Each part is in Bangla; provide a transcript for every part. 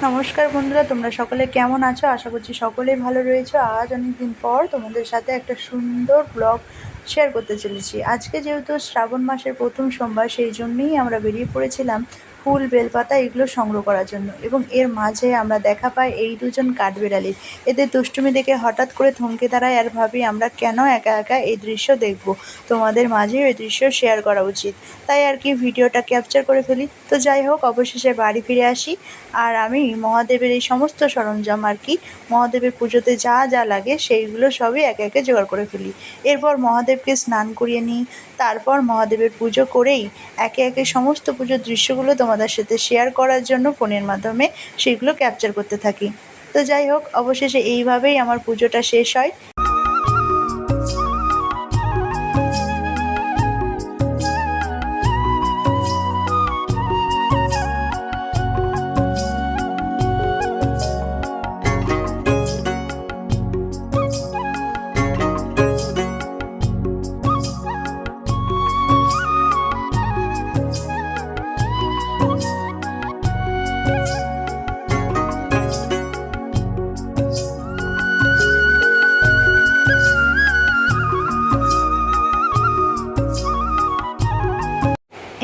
নমস্কার বন্ধুরা, তোমরা সকলে কেমন আছো? আশা করছি সকলেই ভালো রয়েছো। আজ অনেকদিন পর তোমাদের সাথে একটা সুন্দর ব্লগ শেয়ার করতে চলেছি। আজকে যেহেতু শ্রাবণ মাসের প্রথম সোমবার, সেই জন্যই আমরা বেরিয়ে পড়েছিলাম ফুল, বেলপাতা এগুলো সংগ্রহ করার জন্য। এবং এর মাঝে আমরা দেখা পাই এই দুজন কাঠবিড়ালির। এদের দুষ্টুমি দেখে হঠাৎ করে থমকে দাঁড়ায় আর ভাবি আমরা কেন একা একা এই দৃশ্য দেখব, তোমাদের মাঝে এই দৃশ্য শেয়ার করা উচিত। তাই আর কি ভিডিওটা ক্যাপচার করে ফেলি। তো যাই হোক, অবশেষে বাড়ি ফিরে আসি। আর আমি মহাদেবের এই সমস্ত সরঞ্জাম আর কি, মহাদেবের পুজোতে যা যা লাগে সেইগুলো সবই একে একে জোগাড় করে ফেলি। এরপর মহাদেবকে স্নান করিয়ে নিই। তারপর মহাদেবের পুজো করেই একে একে সমস্ত পুজোর দৃশ্যগুলো তোমাদের সাথে শেয়ার করার জন্য ফোনের মাধ্যমে সেগুলো ক্যাপচার করতে থাকি। তো যাই হোক, অবশেষে এইভাবেই আমার পুজোটা শেষ হয়।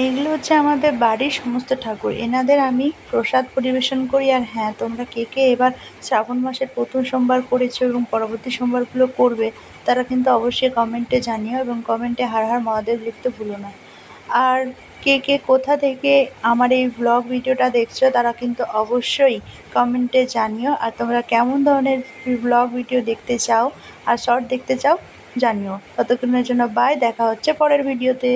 এগুলো হচ্ছে আমাদের বাড়ির সমস্ত ঠাকুর, এনাদের আমি প্রসাদ পরিবেশন করি। আর হ্যাঁ, তোমরা কে কে এবার শ্রাবণ মাসের প্রথম সোমবার করেছো এবং পরবর্তী সোমবারগুলো করবে, তারা কিন্তু অবশ্যই কমেন্টে জানিও এবং কমেন্টে হর হর মহাদেব লিখতে ভুলো না। আর কে কে কোথা থেকে আমার এই ব্লগ ভিডিওটা দেখছো, তারা কিন্তু অবশ্যই কমেন্টে জানিও। আর তোমরা কেমন ধরনের ব্লগ ভিডিও দেখতে চাও আর শর্ট দেখতে চাও জানিও। ততক্ষণের জন্য বাই, দেখা হচ্ছে পরের ভিডিওতে।